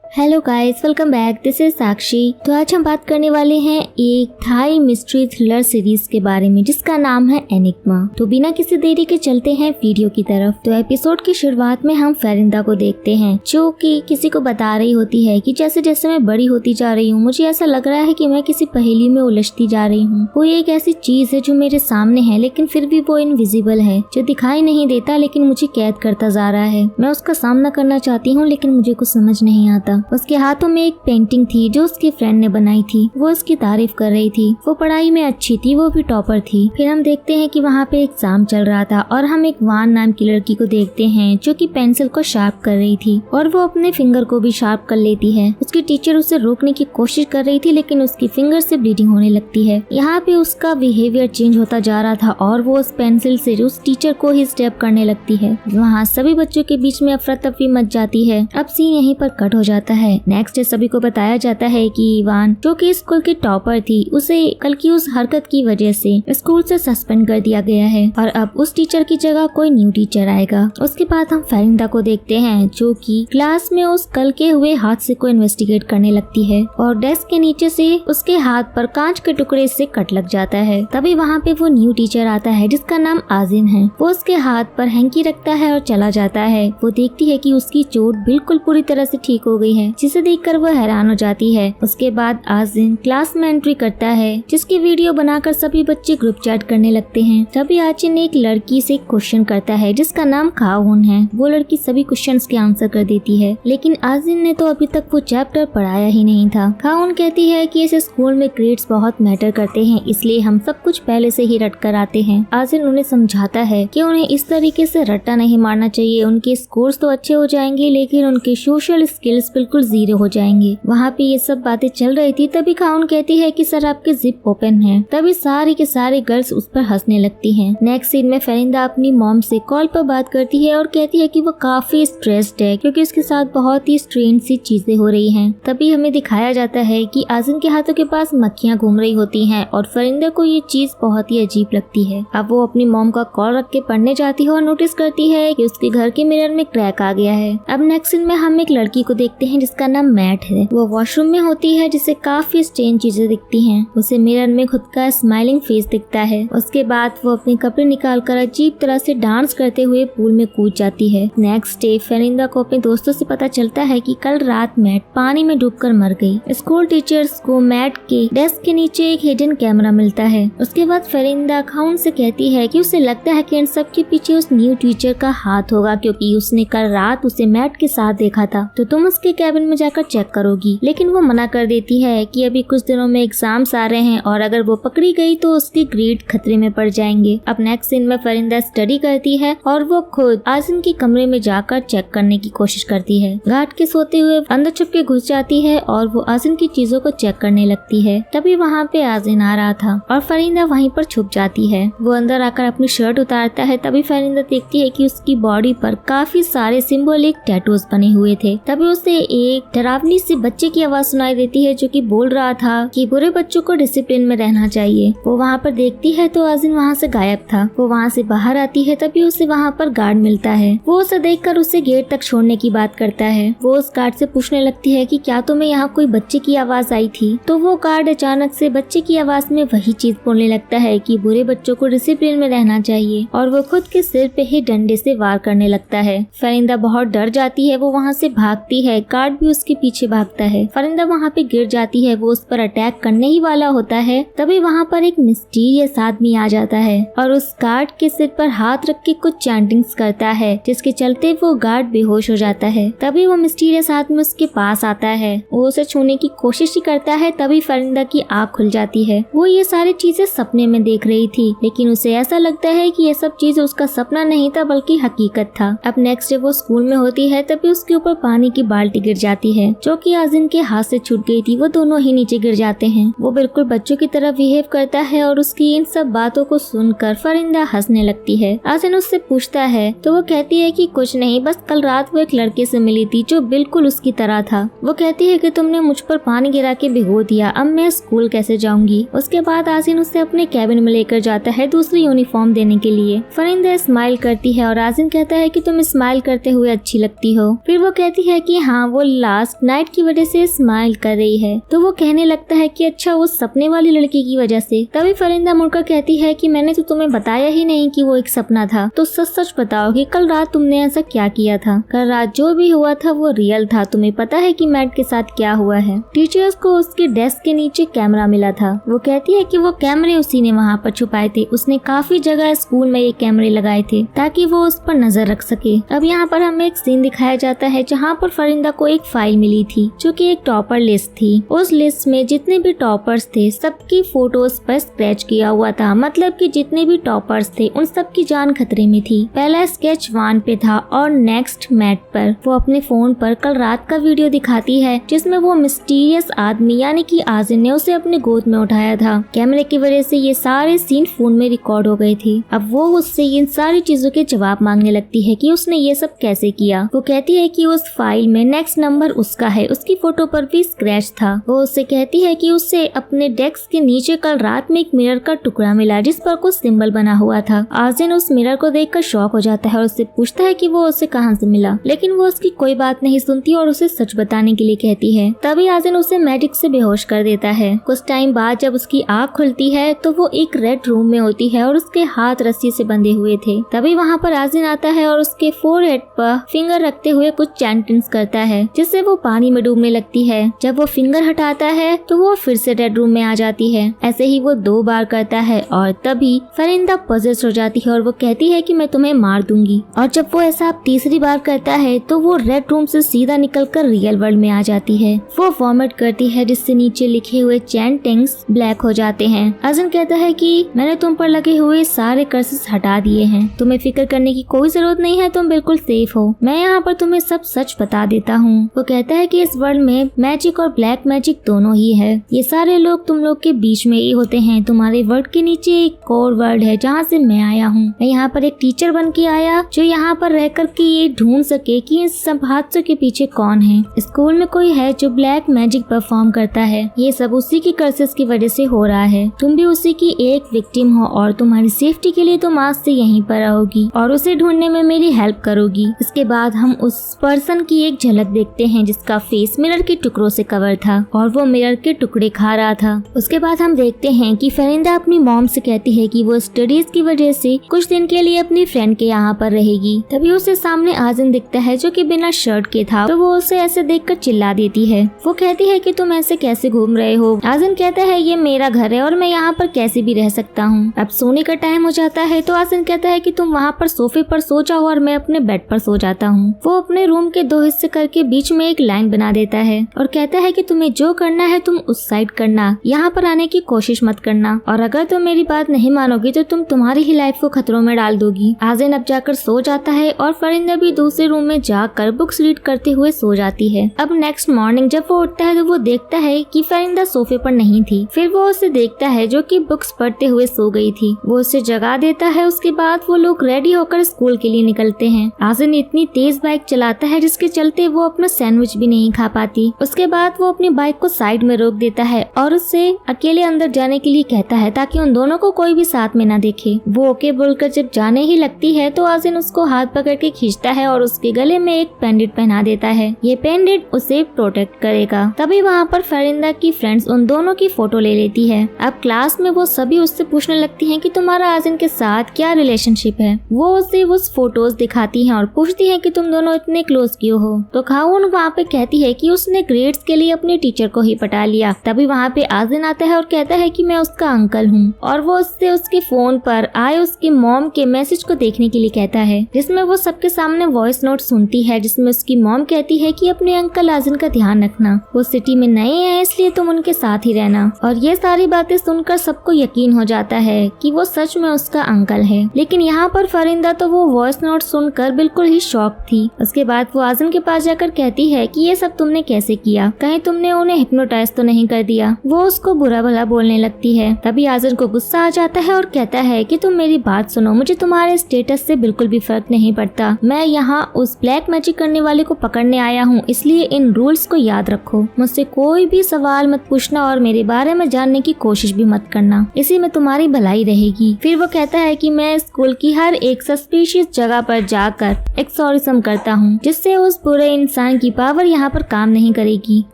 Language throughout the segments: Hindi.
Hello guys, welcome back. This is Sakshi. तो आज हम बात करने वाले हैं एक थाई मिस्ट्री थ्रिलर सीरीज के बारे में जिसका नाम है एनिग्मा। तो बिना किसी देरी के चलते हैं वीडियो की तरफ। तो एपिसोड की शुरुआत में हम फेरिंदा को देखते हैं जो कि किसी को बता रही होती है कि जैसे जैसे मैं बड़ी होती जा रही हूँ मुझे ऐसा लग रहा है कि मैं किसी पहेली में उलझती जा रही हूँ। वो एक ऐसी चीज है जो मेरे सामने है लेकिन फिर भी वो इनविजिबल है, जो दिखाई नहीं देता लेकिन मुझे कैद करता जा रहा है। मैं उसका सामना करना चाहती हूँ लेकिन मुझे कुछ समझ नहीं आता। उसके हाथों में एक पेंटिंग थी जो उसके फ्रेंड ने बनाई थी। वो उसकी तारीफ कर रही थी। वो पढ़ाई में अच्छी थी, वो भी टॉपर थी। फिर हम देखते हैं कि वहाँ पे एग्जाम चल रहा था और हम एक वान नाम की लड़की को देखते हैं जो कि पेंसिल को शार्प कर रही थी और वो अपने फिंगर को भी शार्प कर लेती है। उसकी टीचर उसे रोकने की कोशिश कर रही थी लेकिन उसकी फिंगर से ब्लीडिंग होने लगती है। यहाँ पे उसका बिहेवियर चेंज होता जा रहा था और वो उस पेंसिल से उस टीचर को ही स्टेप करने लगती है। वहाँ सभी बच्चों के बीच में अफरा तफरी मच जाती है। अब सीन यहीं पर कट हो जाता है। नेक्स्ट सभी को बताया जाता है कि इवान जो कि स्कूल की टॉपर थी उसे कल की उस हरकत की वजह से स्कूल से सस्पेंड कर दिया गया है और अब उस टीचर की जगह कोई न्यू टीचर आएगा। उसके बाद हम फेरिंदा को देखते हैं जो कि क्लास में उस कल के हुए हादसे को इन्वेस्टिगेट करने लगती है और डेस्क के नीचे से उसके हाथ पर कांच के टुकड़े से कट लग जाता है। तभी वहाँ पे वो न्यू टीचर आता है जिसका नाम आजिन है। वो उसके हाथ पर हैंकी रखता है और चला जाता है। वो देखती है कि उसकी चोट बिल्कुल पूरी तरह से ठीक हो गई है जिसे देखकर वह हैरान हो जाती है। उसके बाद आजिन क्लास में एंट्री करता है जिसकी वीडियो बनाकर सभी बच्चे ग्रुप चैट करने लगते हैं। तभी आजिन एक लड़की से क्वेश्चन करता है जिसका नाम खाउन है। वो लड़की सभी क्वेश्चंस के आंसर कर देती है लेकिन आजिन ने तो अभी तक वो चैप्टर पढ़ाया ही नहीं था। खाउन कहती है कि इस स्कूल में ग्रेड्स बहुत मैटर करते हैं इसलिए हम सब कुछ पहले से ही रट कर आते हैं। आजिन उन्हें समझाता है कि उन्हें इस तरीके से रट्टा नहीं मारना चाहिए। उनके स्कोर्स तो अच्छे हो जाएंगे लेकिन उनके सोशल स्किल्स बिल्कुल जीरो हो जाएंगे। वहाँ पे ये सब बातें चल रही थी तभी खाउन कहती है कि सर आपके जिप ओपन है। तभी सारी के सारी गर्ल्स उस पर हंसने लगती हैं। नेक्स्ट सीन में फेरिंदा अपनी मॉम से कॉल पर बात करती है और कहती है कि वो काफी स्ट्रेस्ड है क्योंकि उसके साथ बहुत ही स्ट्रेंज सी चीजें हो रही हैं। तभी हमें दिखाया जाता है कि आजिन के हाथों के पास मक्खियां घूम रही होती हैं और फेरिंदा को ये चीज बहुत ही अजीब लगती है। अब वो अपनी मॉम का कॉल रख के पढ़ने जाती है और नोटिस करती है कि उसके घर के मिरर में क्रैक आ गया है। अब नेक्स्ट सीन में हम एक लड़की को देखते हैं जिसका नाम मैट है। वो वॉशरूम में होती है जिसे काफी स्ट्रेंज चीजें दिखती हैं। उसे मिरर में खुद का स्माइलिंग फेस दिखता है। उसके बाद वो अपने कपड़े निकालकर अजीब तरह से डांस करते हुए पूल में कूद जाती है। नेक्स्ट डे फेरिंदा को अपने दोस्तों से पता चलता है कि कल रात मैट पानी में डूबकर मर गई। स्कूल टीचर्स को मैट के डेस्क के नीचे एक हिडन कैमरा मिलता है। उसके बाद फेरिंदा खाउन से कहती है कि उसे लगता है कि इन सब के पीछे उस न्यू टीचर का हाथ होगा क्योंकि उसने कल रात उसे मैट के साथ देखा था, तो तुम उसके कैबिन में जाकर चेक करोगी। लेकिन वो मना कर देती है कि अभी कुछ दिनों में एग्जाम्स आ रहे हैं और अगर वो पकड़ी गई तो उसके ग्रेड खतरे में पड़ जाएंगे। अब नेक्स्ट सीन में फेरिंदा स्टडी करती है और वो खुद आजिन के कमरे में जाकर चेक करने की कोशिश करती है। गार्ड के सोते हुए अंदर छुप के घुस जाती है और वो आजिन की चीजों को चेक करने लगती है। तभी वहाँ पे आजिन आ रहा था और फेरिंदा वहीं पर छुप जाती है। वो अंदर आकर अपनी शर्ट उतारता है। तभी फेरिंदा देखती है कि उसकी बॉडी पर काफी सारे सिंबॉलिक टैटूज बने हुए थे। तभी उसे एक डरावनी सी बच्चे की आवाज सुनाई देती है जो कि बोल रहा था कि बुरे बच्चों को डिसिप्लिन में रहना चाहिए। वो वहाँ पर देखती है तो आजिन वहाँ से गायब था। वो वहाँ से बाहर आती है तभी उसे वहाँ पर गार्ड मिलता है। वो उसे देखकर उसे गेट तक छोड़ने की बात करता है। वो उस गार्ड से पूछने लगती है कि क्या तुम्हें यहाँ कोई बच्चे की आवाज आई थी। तो वो गार्ड अचानक से बच्चे की आवाज में वही चीज बोलने लगता है कि बुरे बच्चों को डिसिप्लिन में रहना चाहिए और वो खुद के सिर पे ही डंडे से वार करने लगता है। फेरिंदा बहुत डर जाती है। वो वहाँ से भागती है। गार्ड भी उसके पीछे भागता है। फेरिंदा वहाँ पे गिर जाती है। वो उस पर अटैक करने ही वाला होता है। तभी वहाँ पर एक मिस्टीरियस आदमी आ जाता है और उस गार्ड के सिर पर हाथ रख के कुछ चैंटिंग्स करता है जिसके चलते वो गार्ड बेहोश हो जाता है। तभी वो मिस्टीरियस आदमी उसके पास आता है। वो उसे छूने की कोशिश ही करता है। तभी फेरिंदा की आँख खुल जाती है। वो ये सारी चीजें सपने में देख रही थी लेकिन उसे ऐसा लगता है कि ये सब चीज उसका सपना नहीं था बल्कि हकीकत था। अब नेक्स्ट डे वो स्कूल में होती है तभी उसके ऊपर पानी की बाल्टी गिर जाती है, जो कि आजिन के हाथ से छूट गई थी। वो दोनों ही नीचे गिर जाते हैं। वो बिल्कुल बच्चों की तरह बिहेव करता है और उसकी इन सब बातों को सुनकर फरिंदा हंसने लगती है। आजिन उससे पूछता है तो वो कहती है कि कुछ नहीं, बस कल रात वो एक लड़के से मिली थी जो बिल्कुल उसकी तरह था। वो कहती है कि तुमने मुझ पर पानी गिरा के भिगो दिया, अब मैं स्कूल कैसे जाऊंगी। उसके बाद आजिन उसे अपने कैबिन में लेकर जाता है दूसरी यूनिफॉर्म देने के लिए। फरिंदा स्माइल करती है और आजिन कहता है कि तुम स्माइल करते हुए अच्छी लगती हो। फिर वो कहती है कि हाँ, वो लास्ट नाइट की वजह से स्माइल कर रही है। तो वो कहने लगता है कि अच्छा, वो सपने वाली लड़की की वजह से। तभी फरिंदा मुड़कर कहती है कि मैंने तो तुम्हें बताया ही नहीं कि वो एक सपना था, तो सच सच बताओ कि कल रात तुमने ऐसा क्या किया था। कल रात जो भी हुआ था वो रियल था। तुम्हें पता है कि मैट के साथ क्या हुआ है? टीचर्स को उसके डेस्क के नीचे कैमरा मिला था। वो कहती है कि वो कैमरे उसी ने वहाँ पर छुपाए थे। उसने काफी जगह स्कूल में ये कैमरे लगाए थे ताकि वो उस पर नजर रख सके। अब यहाँ पर हमें एक सीन दिखाया जाता है जहाँ पर फरिंदा को एक फाइल मिली थी जो कि एक टॉपर लिस्ट थी। उस लिस्ट में जितने भी टॉपर्स थे सबकी फोटोज पर स्क्रैच किया हुआ था, मतलब कि जितने भी टॉपर्स थे उन सब की जान खतरे में थी। पहला स्केच 1 पे था और नेक्स्ट मैट पर वो अपने फोन पर कल रात का वीडियो दिखाती है जिसमें वो मिस्टीरियस आदमी यानी कि आजिन ने उसे अपने गोद में उठाया था। कैमरे की वजह से ये सारे सीन फोन में रिकॉर्ड हो गए थे। अब वो उससे इन सारी चीजों के जवाब मांगने लगती है कि उसने ये सब कैसे किया। वो कहती है कि उस फाइल में नेक्स्ट नंबर उसका है, उसकी फोटो पर भी स्क्रैच था। वो उससे कहती है कि उसे अपने डेस्क के नीचे कल रात में एक मिरर का टुकड़ा मिला जिस पर कुछ सिंबल बना हुआ था। आजिन उस मिरर को देखकर शॉक हो जाता है और उससे पूछता है कि वो उसे कहां से मिला, लेकिन वो उसकी कोई बात नहीं सुनती और उसे सच बताने के लिए कहती है। तभी आजिन उसे मैजिक से बेहोश कर देता है। कुछ टाइम बाद जब उसकी आँख खुलती है तो वो एक रेड रूम में होती है और उसके हाथ रस्सी से बंधे हुए थे। तभी वहाँ पर आजिन आता है और उसके फोरहेड पर फिंगर रखते हुए कुछ चैंटिंग्स करता है जिससे वो पानी में डूबने लगती है। जब वो फिंगर हटाता है तो वो फिर से रेड रूम में आ जाती है। ऐसे ही वो 2 बार करता है और तभी फरिंदा पॉजेस हो जाती है और वो कहती है कि मैं तुम्हें मार दूंगी। और जब वो ऐसा तीसरी बार करता है तो वो रेड रूम से सीधा निकलकर रियल वर्ल्ड में आ जाती है। वो वॉमिट करती है जिससे नीचे लिखे हुए चैंटिंग्स ब्लैक हो जाते हैं। आजिन कहता है कि मैंने तुम पर लगे हुए सारे कर्सेस हटा दिए हैं, तुम्हें फिक्र करने की कोई जरूरत नहीं है, तुम बिल्कुल सेफ हो। मैं यहाँ पर तुम्हें सब सच बता देता हूँ। वो कहता है कि इस वर्ल्ड में मैजिक और ब्लैक मैजिक दोनों ही है। ये सारे लोग तुम लोग के बीच में ही होते हैं। तुम्हारे वर्ल्ड के नीचे एक और वर्ल्ड है जहाँ से मैं आया हूँ। मैं यहाँ पर एक टीचर बन के आया जो यहाँ पर रह कर के ये ढूंढ सके कि इन सब हादसों के पीछे कौन है। स्कूल में कोई है जो ब्लैक मैजिक परफॉर्म करता है। ये सब उसी की कर्सेस की वजह से हो रहा है। तुम भी उसी की एक विक्टिम हो और तुम्हारी सेफ्टी के लिए तुम आज से यहीं पर रहोगी और उसे ढूंढने में मेरी हेल्प करोगी। इसके बाद हम उस पर्सन की एक झलक देखते हैं जिसका फेस मिरर के टुकड़ों से कवर था और वो मिरर के टुकड़े खा रहा था। उसके बाद हम देखते हैं कि फरिंदा अपनी मॉम से कहती है कि वो स्टडीज की वजह से कुछ दिन के लिए अपनी फ्रेंड के यहाँ पर रहेगी। तभी उसे सामने आजिन दिखता है जो कि बिना शर्ट के था। तो वो उसे ऐसे देखकर चिल्ला देती है। वो कहती है कि तुम ऐसे कैसे घूम रहे हो। आजिन कहता है ये मेरा घर है और मैं यहाँ पर कैसे भी रह सकता हूँ। अब सोने का टाइम हो जाता है तो आजिन कहता है कि तुम वहाँ पर सोफे पर सो जाओ और मैं अपने बेड पर सो जाता हूँ। वो अपने रूम के 2 हिस्से करके बीच में एक लाइन बना देता है और कहता है कि तुम्हें जो करना है तुम उस साइड करना, यहाँ पर आने की कोशिश मत करना और अगर तुम मेरी बात नहीं मानोगी तो तुम तुम्हारी ही लाइफ को खतरों में डाल दोगी। आजिन अब जाकर सो जाता है और फरिंदा भी दूसरे रूम में जाकर बुक्स रीड करते हुए सो जाती है। अब नेक्स्ट मॉर्निंग जब वो उठता है तो वो देखता है कि फरिंदा सोफे पर नहीं थी। फिर वो उसे देखता है जो कि बुक्स पढ़ते हुए सो गई थी। वो उसे जगा देता है। उसके बाद वो लोग रेडी होकर स्कूल के लिए निकलते हैं। आजिन इतनी तेज बाइक चलाता है जिसके चलते वो अपना सैंडविच भी नहीं खा पाती। उसके बाद वो अपनी बाइक को साइड में रोक देता है और उससे अकेले अंदर जाने के लिए कहता है ताकि उन दोनों को कोई भी साथ में ना देखे। वो ओके बोलकर जब जाने ही लगती है तो आजिन उसको हाथ पकड़ के खींचता है और उसके गले में एक पेंडेंट पहना देता है। ये पेंडेंट उसे प्रोटेक्ट करेगा। तभी वहाँ पर फरिंदा की फ्रेंड्स उन दोनों की फोटो ले लेती है। अब क्लास में वो सभी उससे पूछने लगती हैं कि तुम्हारा आजिन के साथ क्या रिलेशनशिप है। वो उसे उस फोटोज दिखाती हैं और पूछती हैं कि तुम दोनों इतने क्लोज क्यों हो। तो खाउन वहाँ पे कहती है कि उसने ग्रेड्स के लिए अपने टीचर को ही पटा लिया। तभी वहाँ पे आजिन आता है और कहता है कि मैं उसका अंकल हूँ और वो उससे उसके फोन पर आए उसके मॉम के मैसेज को देखने के लिए कहता है जिसमें वो सबके सामने वॉइस नोट सुनती है जिसमें उसकी मॉम कहती है कि अपने अंकल आजिन का ध्यान रखना, वो सिटी में नए हैं इसलिए तुम उनके साथ ही रहना। और ये सारी बातें सुनकर सबको यकीन हो जाता है कि वो सच में उसका अंकल है। लेकिन यहाँ पर फरिंदा तो वो वॉइस नोट सुनकर बिल्कुल ही शॉक थी। उसके बाद वो आजिन के पास जाकर कहती है कि ये सब तुमने कैसे किया, कहीं तुमने उन्हें हिप्नोटाइज तो नहीं कर दिया। वो उसको बुरा भला बोलने लगती है। तभी आज़िन को गुस्सा आ जाता है और कहता है कि तुम मेरी बात सुनो, मुझे तुम्हारे स्टेटस से बिल्कुल भी फर्क नहीं पड़ता। मैं यहाँ उस ब्लैक मैजिक करने वाले को पकड़ने आया हूँ, इसलिए इन रूल्स को याद रखो। मुझसे कोई भी सवाल मत पूछना और मेरे बारे में जानने की कोशिश भी मत करना, इसी में तुम्हारी भलाई रहेगी। फिर वो कहता है कि मैं स्कूल की हर एक सस्पिशियस जगह पर जाकर एक्सोरिज्म करता हूँ, जिससे उस बुरे इंसान की पावर यहाँ पर काम नहीं करेगी।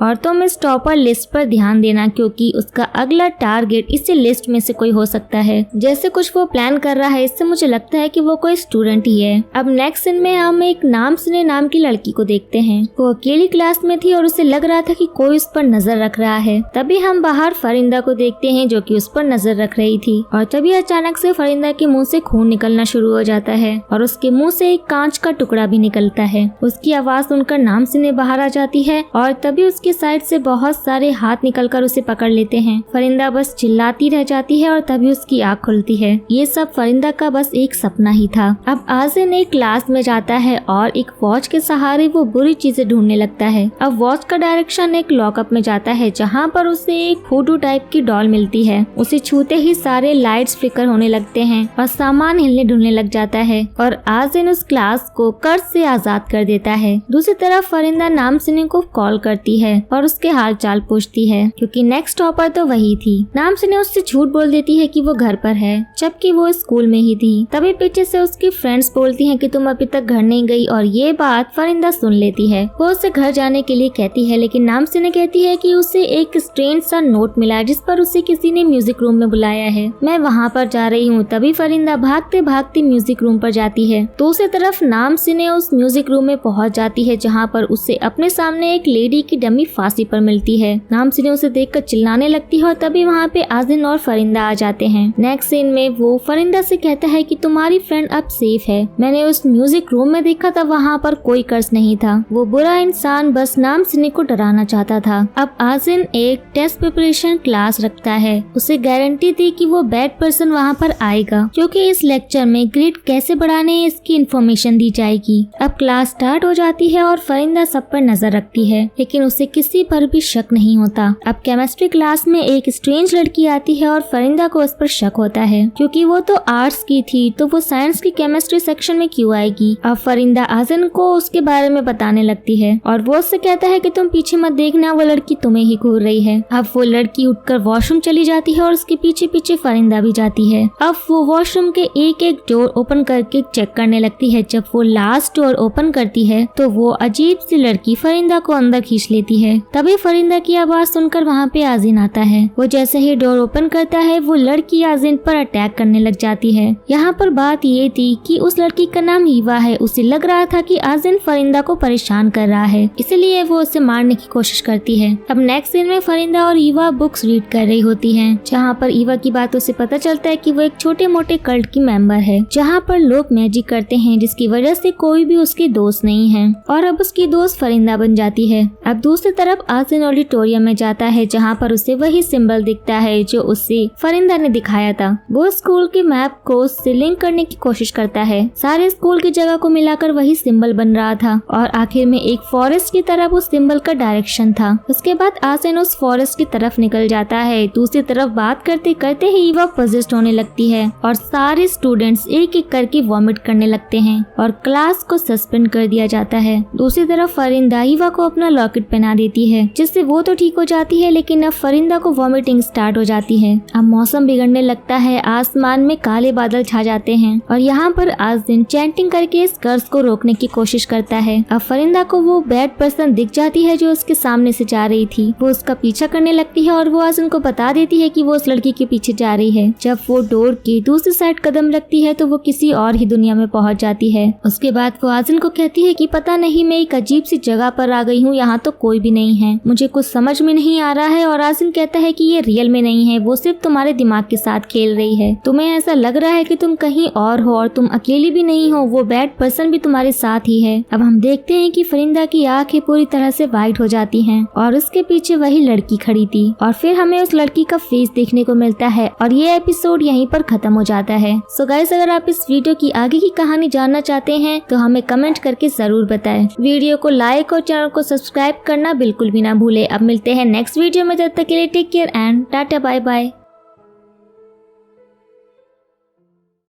और तुम इस टॉपर लिस्ट पर ध्यान देना, क्योंकि उसका अगला टारगेट इसी लिस्ट में से कोई हो सकता है। जैसे कुछ वो प्लान कर रहा है, इससे मुझे लगता है कि वो कोई स्टूडेंट ही है। अब नेक्स्ट सीन में हम एक नाम सुने नाम की लड़की को देखते हैं। वो अकेली क्लास में थी और उसे लग रहा था कि कोई उस पर नजर रख रहा है। तभी हम बाहर फरिंदा को देखते हैं, जो कि उस पर नजर रख रही थी। और तभी अचानक से फरिंदा के मुंह से खून निकलना शुरू हो जाता है और उसके मुंह से एक कांच का टुकड़ा भी निकलता है। उसकी आवाज सुनकर नाम सुने बाहर आ जाती है और तभी उसके साइड से बहुत सारे हाथ निकलकर उसे पकड़ लेते हैं। फरिंदा बस चिल्लाती रह जाती है और तभी उसकी आँख खुलती है। ये सब फरिंदा का बस एक सपना ही था। अब आज़िन एक क्लास में जाता है और एक वॉच के सहारे वो बुरी चीजें ढूंढने लगता है। अब वॉच का डायरेक्शन एक लॉकअप में जाता है, जहाँ पर उसे एक फूडू टाइप की डॉल मिलती है। उसे छूते ही सारे लाइट्स फ्लिकर होने लगते हैं और सामान हिलने ढुलने लग जाता है और आज़िन उस क्लास को कर्ज से आजाद कर देता है। दूसरी तरफ फरिंदा नाम सुने को कॉल करती है और उसके हाल चाल पूछती है, क्योंकि नेक्स्ट टॉपर तो वही थी। नाम सुने उससे झूठ बोल देती है कि वो घर पर है, जबकि वो स्कूल में ही थी। तभी पीछे से उसकी फ्रेंड्स बोलती हैं कि तुम अभी तक घर नहीं गई, और ये बात फरिंदा सुन लेती है। वो उसे घर जाने के लिए कहती है, लेकिन नाम सुने कहती है कि उसे एक स्ट्रेंज सा नोट मिला जिस पर उसे किसी ने म्यूजिक रूम में बुलाया है, मैं वहाँ पर जा रही हूँ। तभी फरिंदा भागते भागते म्यूजिक रूम पर जाती है। दूसरी तरफ नाम सुने उस म्यूजिक रूम में पहुँच जाती है, जहाँ पर उसे अपने सामने एक लेडी की डमी फांसी पर मिलती है। नाम सुने उसे देखकर चिल्लाने लगती है और तभी वहाँ पे आज़िन और फरिंदा आ जाते हैं। नेक्स्ट सीन में वो फरिंदा से कहता है कि तुम्हारी फ्रेंड अब सेफ है। मैंने उस म्यूजिक रूम में देखा था, वहाँ पर कोई कर्ज नहीं था। वो बुरा इंसान बस नाम सुने को डराना चाहता था। अब आज़िन एक टेस्ट प्रिपरेशन क्लास रखता है। उसे गारंटी थी कि वो बैड पर्सन वहाँ पर आएगा, क्योंकि इस लेक्चर में ग्रेड कैसे बढ़ाने है इसकी इन्फॉर्मेशन दी जाएगी। अब क्लास स्टार्ट हो जाती है और फरिंदा सब पर नजर रखती है, लेकिन उसे किसी पर भी शक नहीं होता। अब केमिस्ट्री क्लास में एक स्ट्रेंज लड़की आती है और फरिंदा को उस पर शक होता है, क्योंकि वो तो आर्ट्स की थी, तो वो साइंस की केमिस्ट्री सेक्शन में क्यों आएगी। अब फरिंदा आज़िन को उसके बारे में बताने लगती है और वो उससे कहता है कि तुम पीछे मत देखना, वो लड़की तुम्हें ही घूर रही है। अब वो लड़की उठकर वॉशरूम चली जाती है और उसके पीछे पीछे फरिंदा भी जाती है। अब वो वॉशरूम के एक एक डोर ओपन करके चेक करने लगती है। जब वो लास्ट डोर ओपन करती है तो वो अजीब सी लड़की फरिंदा को अंदर खींच लेती है। तभी फरिंदा की आवाज सुनकर वहाँ पे आज़िन आता है। वो जैसे ही डोर ओपन करता है, वो लड़की आज़िन पर अटैक करने लग जाती है। यहाँ पर बात ये थी कि उस लड़की का नाम ईवा है। उसे लग रहा था कि आज़िन फरिंदा को परेशान कर रहा है, इसलिए वो उसे मारने की कोशिश करती है। अब नेक्स्ट सीन में फरिंदा और ईवा बुक्स रीड कर रही होती हैं, जहाँ पर ईवा की बातों से पता चलता है कि वो एक छोटे मोटे कल्ट की मेंबर है, जहाँ पर लोग मैजिक करते हैं, जिसकी वजह से कोई भी उसकी दोस्त नहीं है और अब उसकी दोस्त फरिंदा बन जाती है। अब दूसरी तरफ आज़िन ऑडिटोरियम में जाता है, जहाँ पर उसे वही सिंबल दिखता है जो उसे फरिंदा ने दिखाया था। वो स्कूल के मैप को उससे लिंक करने की कोशिश करता है। सारे स्कूल की जगह को मिलाकर वही सिंबल बन रहा था और आखिर में एक फॉरेस्ट की तरफ उस सिंबल का डायरेक्शन था। उसके बाद आज़िन उस फॉरेस्ट की तरफ निकल जाता है। दूसरी तरफ बात करते करते ही ईवा पोजेस्ड होने लगती है और सारे स्टूडेंट्स एक एक करके वॉमिट करने लगते हैं और क्लास को सस्पेंड कर दिया जाता है। दूसरी तरफ फरिंदा ईवा को अपना लॉकेट पहना देती है, जिससे वो तो ठीक हो जाती है, लेकिन अब फरिंदा को वॉमिटिंग स्टार्ट हो जाती है। अब मौसम बिगड़ने लगता है, आसमान में काले बादल छा जाते हैं और यहाँ पर आज़िन चैंटिंग करके इस कर्ज को रोकने की कोशिश करता है। अब फरिंदा को वो बैड पर्सन दिख जाती है जो उसके सामने से जा रही थी। वो उसका पीछा करने लगती है और वो आज़िन को बता देती है कि वो उस लड़की के पीछे जा रही है। जब वो डोर की दूसरी साइड कदम रखती है तो वो किसी और ही दुनिया में पहुंच जाती है। उसके बाद वो आज़िन को कहती है कि पता नहीं, मैं एक अजीब सी जगह पर आ गई हूँ, यहाँ तो कोई भी नहीं है, मुझे कुछ समझ में नहीं आ रहा है। और आज़िन कहता है कि ये रियल में नहीं है, वो सिर्फ तुम्हारे दिमाग के साथ खेल रही है। तुम्हें ऐसा लग रहा है कि तुम कहीं और हो और तुम अकेली भी नहीं हो, वो बैड पर्सन भी तुम्हारे साथ ही है। अब हम देखते हैं कि फरिंदा की आंखें पूरी तरह से वाइट हो जाती हैं और उसके पीछे वही लड़की खड़ी थी और फिर हमें उस लड़की का फेस देखने को मिलता है और ये एपिसोड यहीं पर खत्म हो जाता है। सो गाइस, अगर आप इस वीडियो की आगे की कहानी जानना चाहते हैं तो हमें कमेंट करके जरूर बताएं। वीडियो वीडियो को लाइक और चैनल को सब्सक्राइब करना बिल्कुल भी ना भूले। अब मिलते हैं नेक्स्ट वीडियो में, तब तक के लिए take care and tata bye bye.